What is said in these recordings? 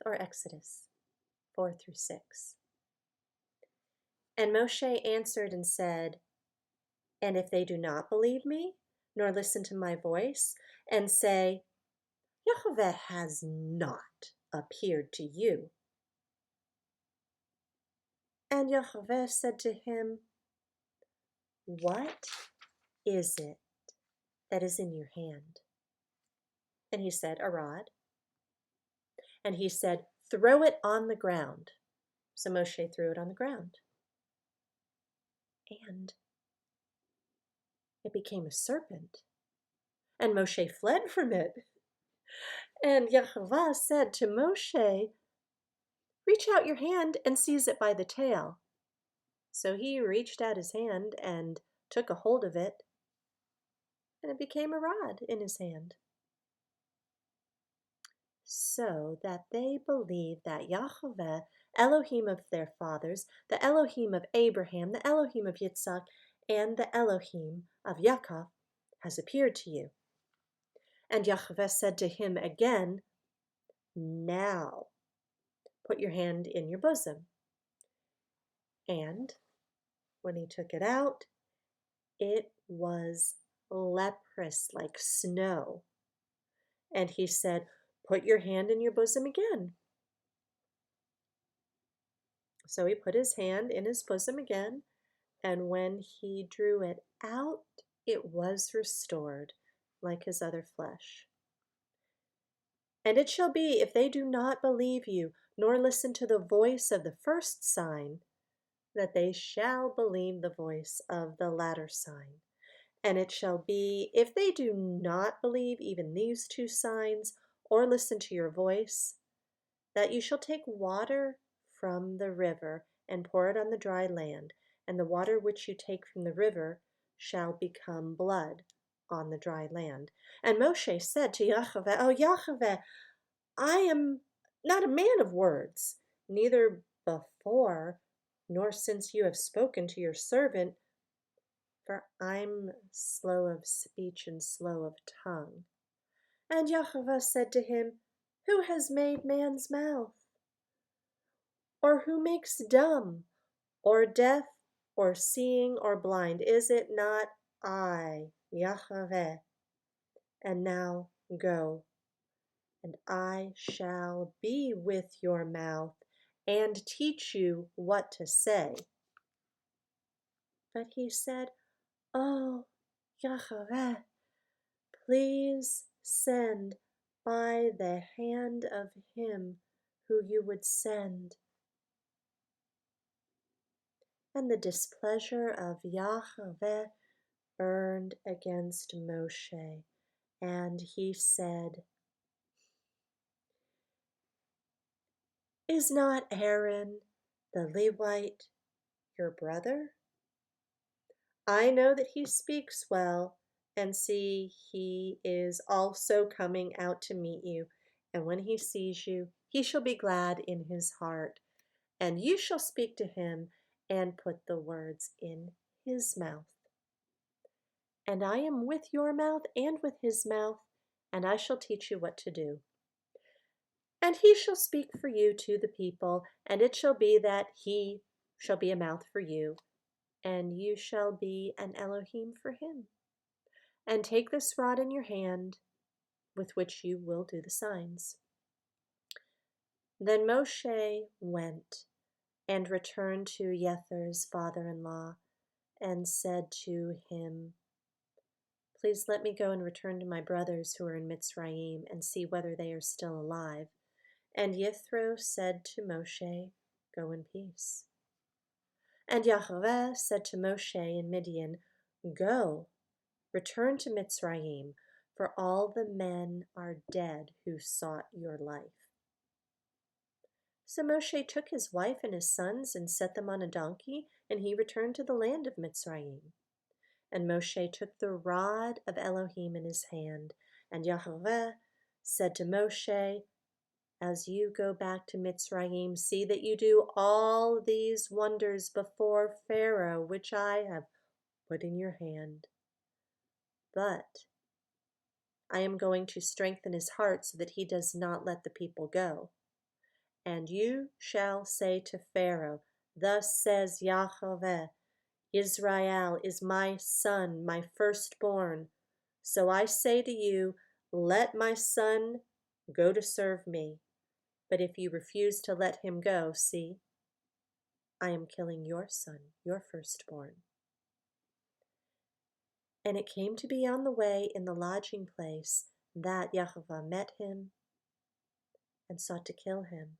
or Exodus 4-6. And Moshe answered and said, and if they do not believe me, nor listen to my voice, and say, Yahweh has not appeared to you. And Yahweh said to him, what is it that is in your hand? And he said, a rod. And he said, throw it on the ground. So Moshe threw it on the ground. And it became a serpent. And Moshe fled from it. And Yahweh said to Moshe, reach out your hand and seize it by the tail. So he reached out his hand and took a hold of it, and it became a rod in his hand. So that they believe that Yahweh, Elohim of their fathers, the Elohim of Abraham, the Elohim of Yitzhak, and the Elohim of Yaakov, has appeared to you. And Yahweh said to him again, now put your hand in your bosom. And when he took it out, it was leprous like snow. And he said, put your hand in your bosom again. So he put his hand in his bosom again, and when he drew it out, it was restored like his other flesh. And it shall be, if they do not believe you, nor listen to the voice of the first sign, that they shall believe the voice of the latter sign. And it shall be, if they do not believe even these two signs, or listen to your voice, that you shall take water from the river and pour it on the dry land, and the water which you take from the river shall become blood on the dry land. And Moshe said to Yahweh, O Yahweh, I am not a man of words, neither before nor since you have spoken to your servant, for I'm slow of speech and slow of tongue. And Yahweh said to him, who has made man's mouth? Or who makes dumb, or deaf, or seeing, or blind? Is it not I, Yahweh? And now go, and I shall be with your mouth, and teach you what to say. But he said, oh, Yahweh, please send by the hand of him who you would send. And the displeasure of Yahweh burned against Moshe, and he said, is not Aaron the Levite your brother? I know that he speaks well, and see, he is also coming out to meet you, and when he sees you, he shall be glad in his heart, and you shall speak to him and put the words in his mouth. And I am with your mouth and with his mouth, and I shall teach you what to do. And he shall speak for you to the people, and it shall be that he shall be a mouth for you, and you shall be an Elohim for him. And take this rod in your hand, with which you will do the signs. Then Moshe went and returned to Yether's father-in-law, and said to him, please let me go and return to my brothers who are in Mitsrayim, and see whether they are still alive. And Yethro said to Moshe, go in peace. And Yahweh said to Moshe in Midian, go, return to Mitsrayim, for all the men are dead who sought your life. So Moshe took his wife and his sons and set them on a donkey, and he returned to the land of Mitsrayim. And Moshe took the rod of Elohim in his hand, and Yahweh said to Moshe, as you go back to Mitsrayim, see that you do all these wonders before Pharaoh, which I have put in your hand. But I am going to strengthen his heart so that he does not let the people go. And you shall say to Pharaoh, Thus says YHVH, Israel is my son, my firstborn. So I say to you, let my son go to serve me. But if you refuse to let him go, see, I am killing your son, your firstborn. And it came to be on the way in the lodging place that YHVH met him and sought to kill him.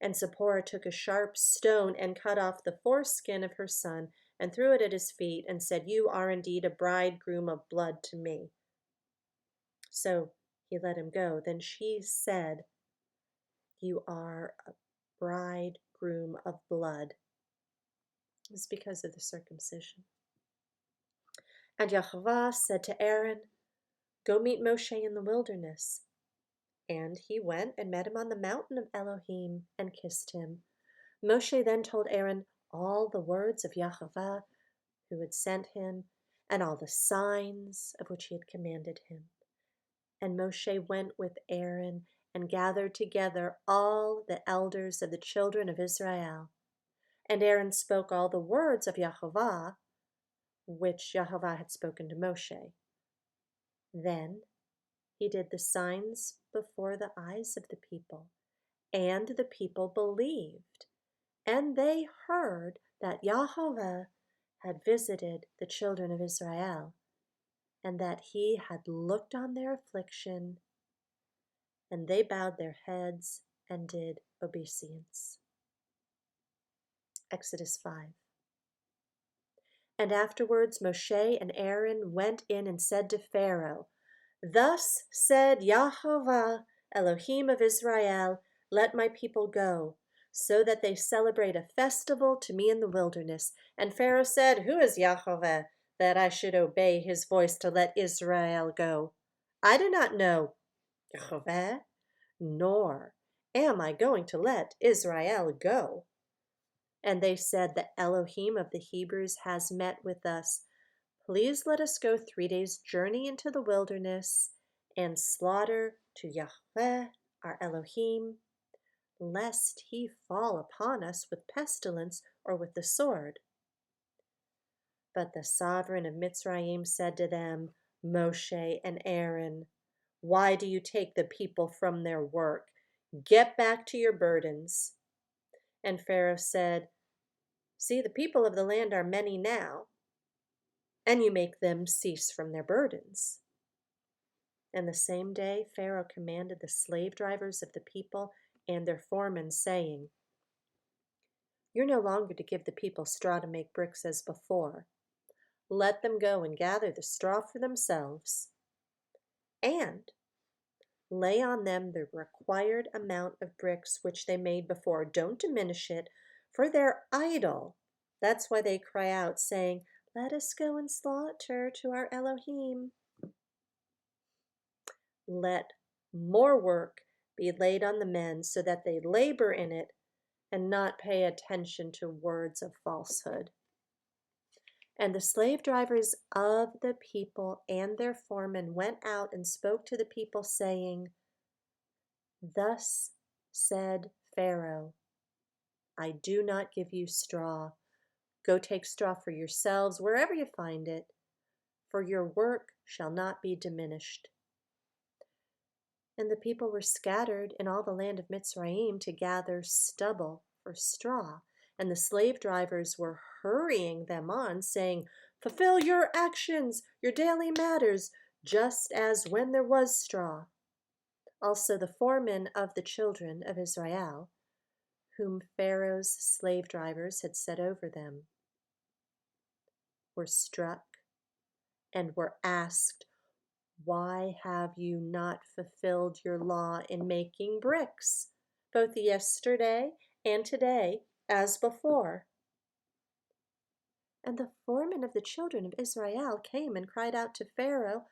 And Zipporah took a sharp stone and cut off the foreskin of her son and threw it at his feet and said, You are indeed a bridegroom of blood to me. So he let him go. Then she said, You are a bridegroom of blood. It's because of the circumcision. And YHVH said to Aaron, Go meet Moshe in the wilderness. And he went and met him on the mountain of Elohim and kissed him. Moshe then told Aaron all the words of YHVH, who had sent him, and all the signs of which he had commanded him. And Moshe went with Aaron and gathered together all the elders of the children of Israel. And Aaron spoke all the words of YHVH, which YHVH had spoken to Moshe. Then he did the signs before the eyes of the people, and the people believed, and they heard that YHVH had visited the children of Israel, and that he had looked on their affliction, and they bowed their heads and did obeisance. Exodus 5. And afterwards Moshe and Aaron went in and said to Pharaoh, Thus said YHVH, Elohim of Israel, Let my people go, so that they celebrate a festival to me in the wilderness. And Pharaoh said, Who is YHVH, that I should obey his voice to let Israel go? I do not know YHVH, nor am I going to let Israel go. And they said, The Elohim of the Hebrews has met with us. Please let us go 3 days' journey into the wilderness and slaughter to YHVH, our Elohim, lest he fall upon us with pestilence or with the sword. But the sovereign of Mitsrayim said to them, Moshe and Aaron, Why do you take the people from their work? Get back to your burdens. And Pharaoh said, See, the people of the land are many now, and you make them cease from their burdens. And the same day Pharaoh commanded the slave drivers of the people and their foremen, saying, You're no longer to give the people straw to make bricks as before. Let them go and gather the straw for themselves, and lay on them the required amount of bricks which they made before. Don't diminish it, for they're idle. That's why they cry out, saying, Let us go and slaughter to our Elohim. Let more work be laid on the men, so that they labor in it and not pay attention to words of falsehood. And the slave drivers of the people and their foremen went out and spoke to the people, saying, Thus said Pharaoh, I do not give you straw. Go take straw for yourselves wherever you find it, for your work shall not be diminished. And the people were scattered in all the land of Mitsrayim to gather stubble for straw. And the slave drivers were hurrying them on, saying, Fulfill your actions, your daily matters, just as when there was straw. Also the foremen of the children of Israel, whom Pharaoh's slave drivers had set over them, were struck and were asked, Why have you not fulfilled your law in making bricks, both yesterday and today, as before? And the foreman of the children of Israel came and cried out to Pharaoh,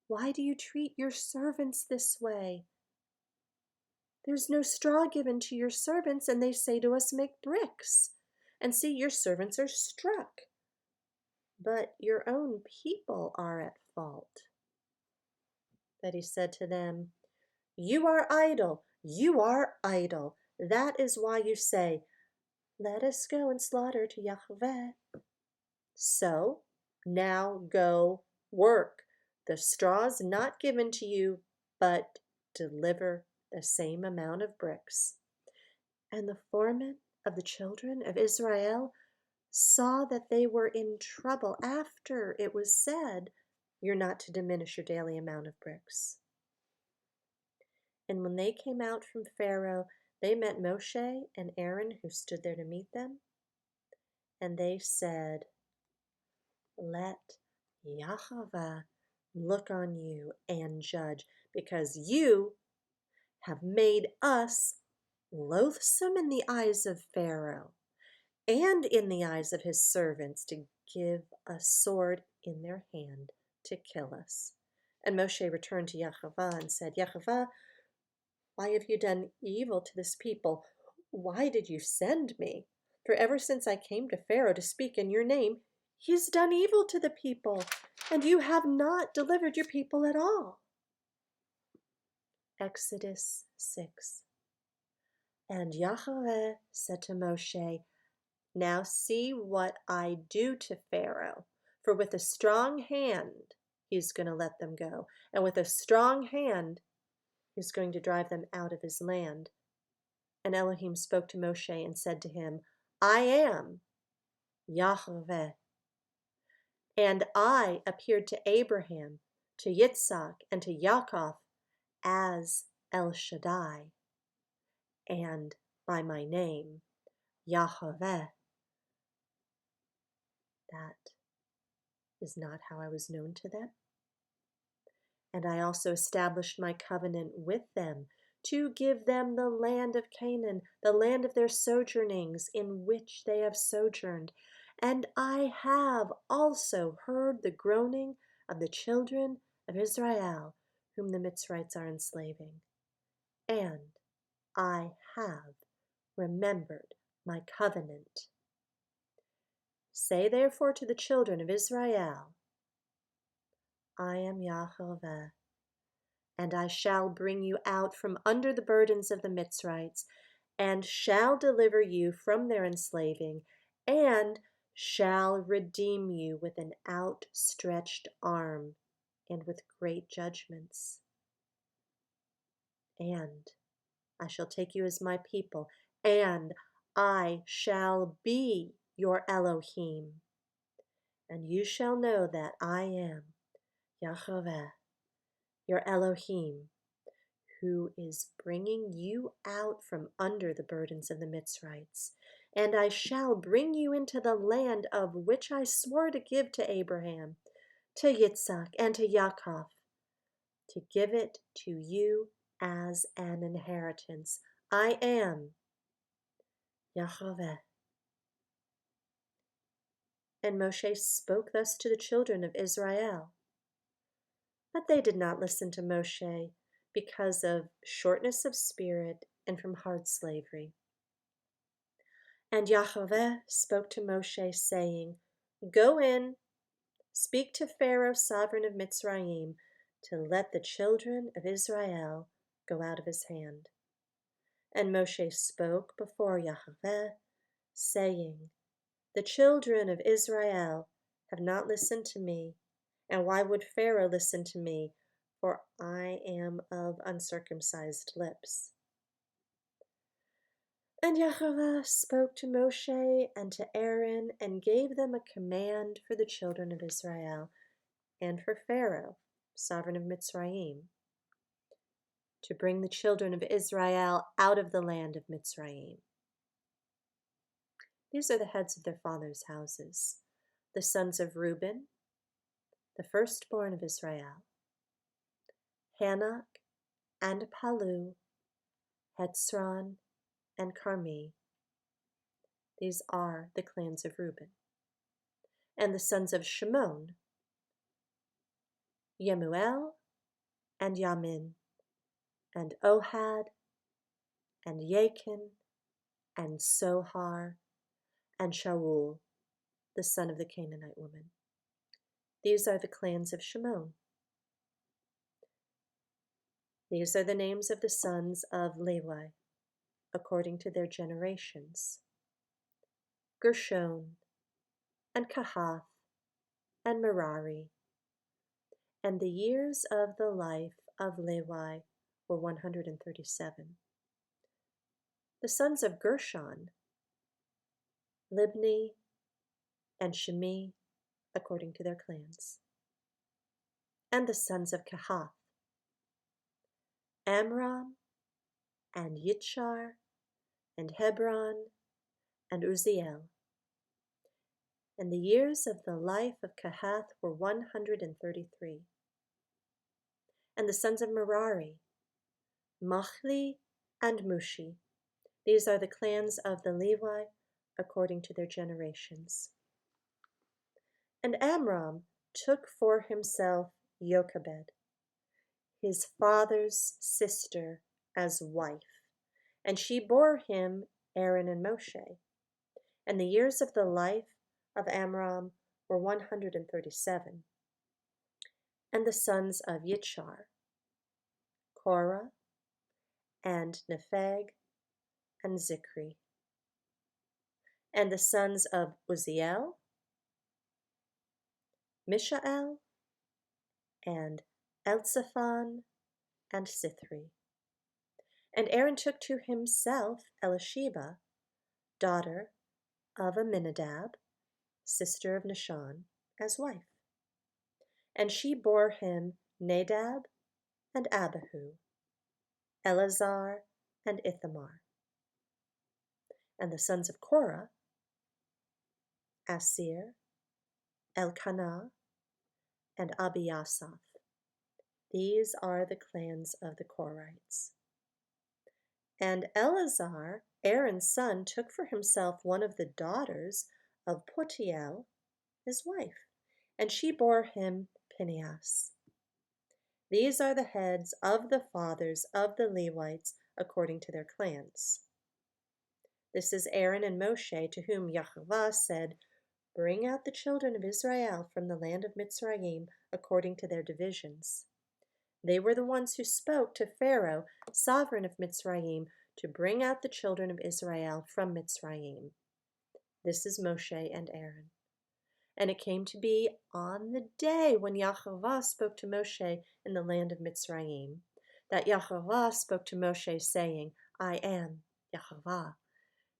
Why do you treat your servants this way? There's no straw given to your servants, and they say to us, Make bricks. And see, your servants are struck. But your own people are at fault. But he said to them, You are idle. You are idle. That is why you say, let us go and slaughter to YHVH. So now go work. The straw's not given to you, but deliver the same amount of bricks. And the foreman of the children of Israel saw that they were in trouble after it was said, you're not to diminish your daily amount of bricks. And when they came out from Pharaoh, they met Moshe and Aaron, who stood there to meet them. And they said, let YHVH look on you and judge, because you have made us loathsome in the eyes of Pharaoh and in the eyes of his servants, to give a sword in their hand to kill us. And Moshe returned to YHVH and said, YHVH, why have you done evil to this people? Why did you send me? For ever since I came to Pharaoh to speak in your name, he has done evil to the people, and you have not delivered your people at all. Exodus 6. And YHVH said to Moshe, now see what I do to Pharaoh, for with a strong hand he's going to let them go, and with a strong hand he's going to drive them out of his land. And Elohim spoke to Moshe and said to him, I am YHVH. And I appeared to Abraham, to Yitzhak, and to Yaakov as El Shaddai, and by my name, YHVH. That is not how I was known to them. And I also established my covenant with them to give them the land of Canaan, the land of their sojournings in which they have sojourned. And I have also heard the groaning of the children of Israel, whom the Mitzrites are enslaving. And I have remembered my covenant. Say therefore to the children of Israel, I am YHVH, and I shall bring you out from under the burdens of the Mitzrites, and shall deliver you from their enslaving, and shall redeem you with an outstretched arm, and with great judgments. And I shall take you as my people, and I shall be your Elohim. And you shall know that I am YHVH, your Elohim, who is bringing you out from under the burdens of the Mitzrites. And I shall bring you into the land of which I swore to give to Abraham, to Yitzhak, and to Yaakov, to give it to you as an inheritance. I am YHVH. And Moshe spoke thus to the children of Israel. But they did not listen to Moshe because of shortness of spirit and from hard slavery. And YHVH spoke to Moshe, saying, go in, speak to Pharaoh, sovereign of Mitsrayim, to let the children of Israel go out of his hand. And Moshe spoke before YHVH, saying, the children of Israel have not listened to me, and why would Pharaoh listen to me? For I am of uncircumcised lips. And YHVH spoke to Moshe and to Aaron, and gave them a command for the children of Israel, and for Pharaoh, sovereign of Mitsrayim, to bring the children of Israel out of the land of Mitsrayim. These are the heads of their fathers' houses, the sons of Reuben, the firstborn of Israel, Hanok and Palu, Hetzron and Carmi. These are the clans of Reuben. And the sons of Shimon, Yemuel and Yamin, and Ohad, and Yachin, and Sohar, and Shaul, the son of the Canaanite woman. These are the clans of Shimon. These are the names of the sons of Levi, according to their generations: Gershon, and Kahath, and Merari. And the years of the life of Levi were 137. The sons of Gershon, Libni, and Shimi, according to their clans. And the sons of Kahath, Amram, and Yitchar, and Hebron, and Uzziel. And the years of the life of Kahath were 133. And the sons of Merari, Machli, and Mushi. These are the clans of the Levi, according to their generations. And Amram took for himself Jochebed, his father's sister, as wife, and she bore him Aaron and Moshe. And the years of the life of Amram were 137. And the sons of Yitchar, Korah, and Nepheg, and Zikri. And the sons of Uzziel, Mishael, and Elzaphan, and Sithri. And Aaron took to himself Elisheba, daughter of Aminadab, sister of Nahshon, as wife. And she bore him Nadab and Abihu, Eleazar and Ithamar. And the sons of Korah, Asir, Elkanah, and Abiasaph. These are the clans of the Korhites. And Eleazar, Aaron's son, took for himself one of the daughters of Putiel, his wife, and she bore him Phinehas. These are the heads of the fathers of the Levites according to their clans. This is Aaron and Moshe, to whom YHVH said, "Bring out the children of Israel from the land of Mitsrayim according to their divisions." They were the ones who spoke to Pharaoh, sovereign of Mitsrayim, to bring out the children of Israel from Mitsrayim. This is Moshe and Aaron. And it came to be on the day when YHVH spoke to Moshe in the land of Mitsrayim, that YHVH spoke to Moshe, saying, "I am YHVH.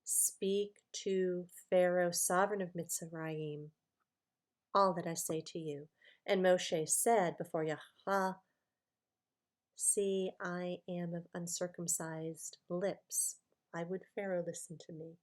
Speak to Pharaoh, sovereign of Mitsrayim, all that I say to you." And Moshe said before YHVH, "See, I am of uncircumcised lips. Why would Pharaoh listen to me?"